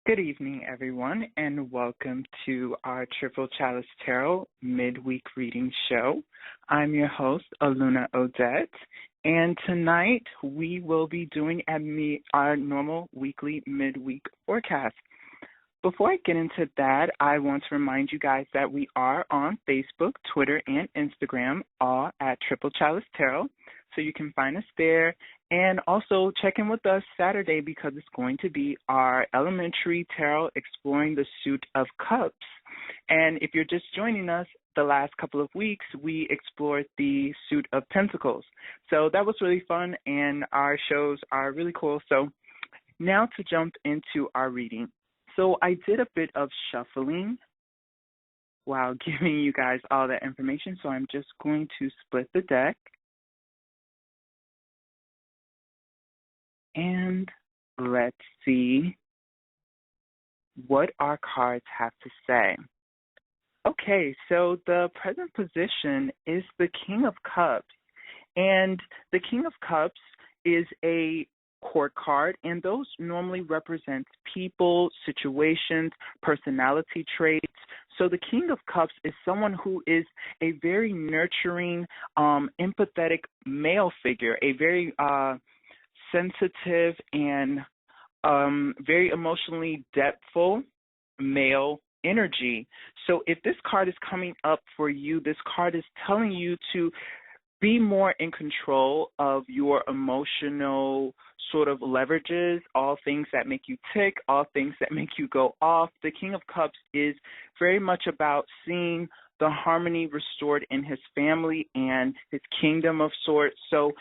Good evening, everyone, and welcome to our Triple Chalice Tarot Midweek Reading Show. I'm your host, AlunaOdette, and tonight we will be doing our normal weekly midweek forecast. Before I get into that, I want to remind you guys that we are on Facebook, Twitter, and Instagram, all at Triple Chalice Tarot, so you can find us there. And also check in with us Saturday because it's going to be our elementary tarot exploring the suit of cups. And if you're just joining us, the last couple of weeks, we explored the suit of pentacles. So that was really fun, and our shows are really cool. So now to jump into our reading. So I did a bit of shuffling while giving you guys all that information. So I'm just going to split the deck. And let's see what our cards have to say. Okay, so the present position is the King of Cups. And the King of Cups is a court card, and those normally represent people, situations, personality traits. So the King of Cups is someone who is a very nurturing, empathetic male figure, a very sensitive and very emotionally depthful male energy. So if this card is coming up for you, this card is telling you to be more in control of your emotional sort of leverages, all things that make you tick, all things that make you go off. The King of Cups is very much about seeing the harmony restored in his family and his kingdom of sorts. So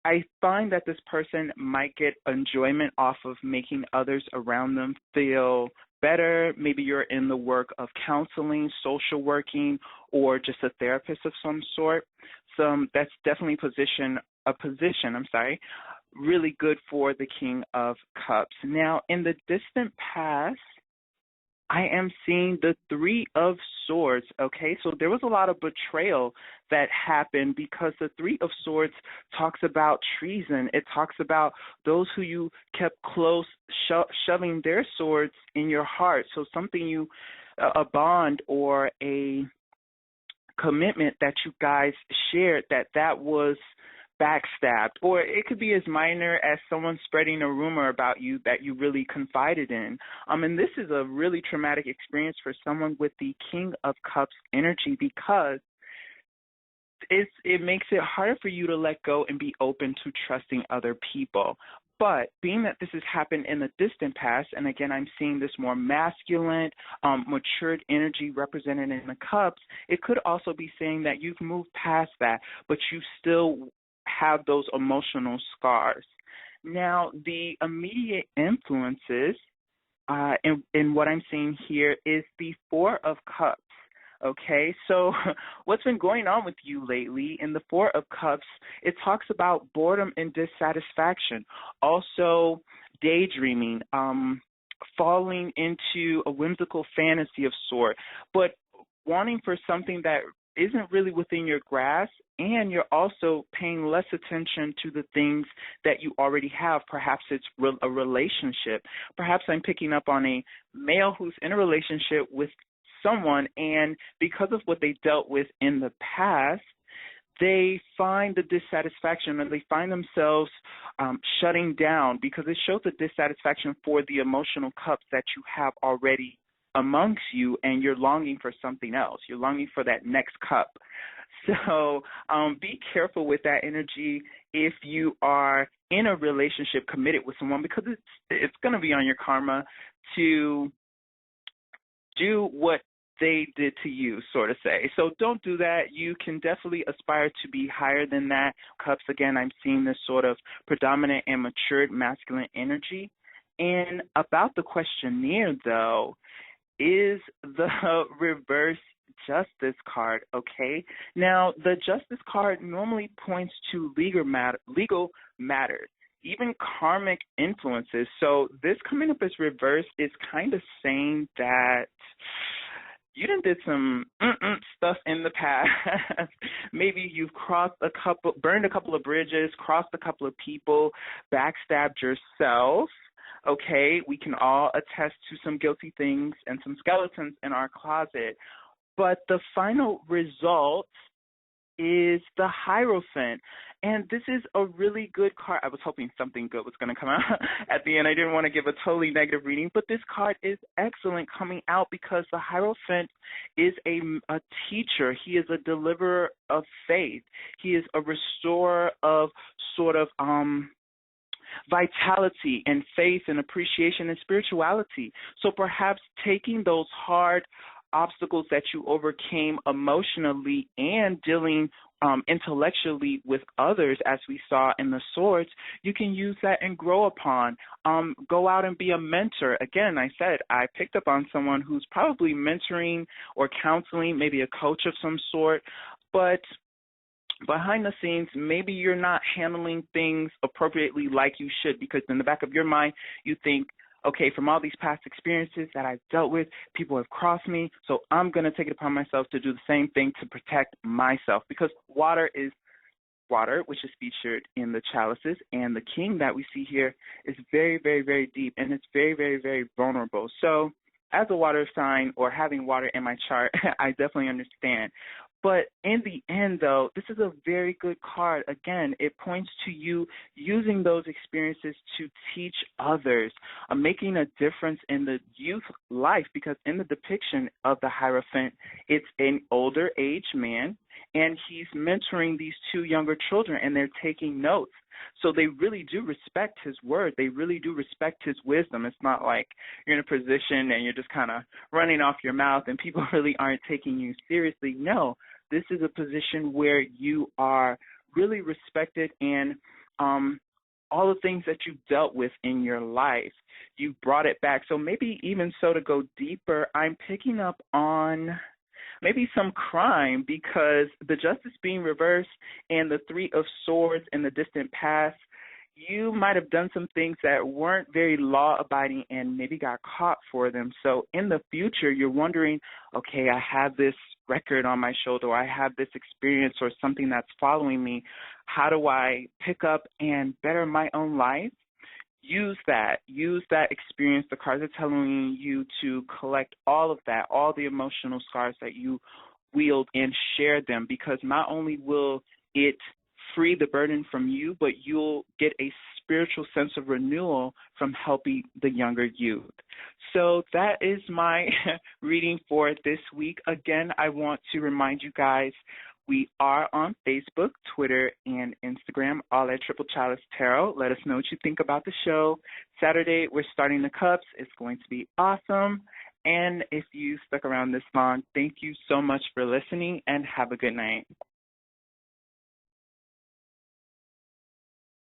I find that this person might get enjoyment off of making others around them feel better. Maybe you're in the work of counseling, social working, or just a therapist of some sort. So that's definitely a position, really good for the King of Cups. Now, in the distant past, I am seeing the Three of Swords, okay? So there was a lot of betrayal that happened because the Three of Swords talks about treason. It talks about those who you kept close, shoving their swords in your heart. So something a bond or a commitment that you guys shared, that was backstabbed, or it could be as minor as someone spreading a rumor about you that you really confided in. And this is a really traumatic experience for someone with the King of Cups energy because it makes it harder for you to let go and be open to trusting other people. But being that this has happened in the distant past, and again, I'm seeing this more masculine, matured energy represented in the cups, it could also be saying that you've moved past that, but you still have those emotional scars. Now, the immediate influences in what I'm seeing here is the Four of Cups. Okay, so what's been going on with you lately in the Four of Cups, it talks about boredom and dissatisfaction, also daydreaming, falling into a whimsical fantasy of sort, but wanting for something that isn't really within your grasp, and you're also paying less attention to the things that you already have. Perhaps it's a relationship. Perhaps I'm picking up on a male who's in a relationship with someone, and because of what they dealt with in the past, they find the dissatisfaction and they find themselves shutting down because it shows the dissatisfaction for the emotional cups that you have already amongst you, and you're longing for something else. You're longing for that next cup. So be careful with that energy if you are in a relationship committed with someone, because it's going to be on your karma to do what they did to you, sort of say. So don't do that. You can definitely aspire to be higher than that. Cups, again, I'm seeing this sort of predominant and matured masculine energy. And about the questionnaire, though, is the reverse Justice card, okay? Now, the Justice card normally points to legal matters, even karmic influences. So this coming up as reverse is kind of saying that you done did some stuff in the past. Maybe you've burned a couple of bridges, crossed a couple of people, backstabbed yourself. Okay, we can all attest to some guilty things and some skeletons in our closet. But the final result is the Hierophant. And this is a really good card. I was hoping something good was going to come out at the end. I didn't want to give a totally negative reading, but this card is excellent coming out because the Hierophant is a teacher. He is a deliverer of faith. He is a restorer of sort of vitality and faith and appreciation and spirituality. So perhaps taking those hard obstacles that you overcame emotionally and dealing intellectually with others, as we saw in the swords, you can use that and grow upon. Go out and be a mentor. Again, I said I picked up on someone who's probably mentoring or counseling, maybe a coach of some sort, but behind the scenes, maybe you're not handling things appropriately like you should, because in the back of your mind, you think, okay, from all these past experiences that I've dealt with, people have crossed me, so I'm going to take it upon myself to do the same thing to protect myself, because water is water, which is featured in the chalices, and the king that we see here is very, very, very deep, and it's very, very, very vulnerable. So as a water sign or having water in my chart, I definitely understand. But in the end, though, this is a very good card. Again, it points to you using those experiences to teach others, making a difference in the youth life, because in the depiction of the Hierophant, it's an older age man, and he's mentoring these two younger children, and they're taking notes. So they really do respect his word. They really do respect his wisdom. It's not like you're in a position and you're just kind of running off your mouth and people really aren't taking you seriously. No, this is a position where you are really respected, and all the things that you've dealt with in your life, you brought it back. So maybe even so, to go deeper, I'm picking up on maybe some crime, because the justice being reversed and the Three of Swords in the distant past, you might have done some things that weren't very law-abiding and maybe got caught for them. So in the future, you're wondering, okay, I have this record on my shoulder, or I have this experience or something that's following me. How do I pick up and better my own life? Use that experience. The cards are telling you to collect all of that, all the emotional scars that you wield, and share them, because not only will it free the burden from you, but you'll get a spiritual sense of renewal from helping the younger youth. So that is my reading for this week. Again, I want to remind you guys, we are on Facebook, Twitter, and Instagram, all at Triple Chalice Tarot. Let us know what you think about the show. Saturday, we're starting the cups. It's going to be awesome. And if you stuck around this long, thank you so much for listening, and have a good night.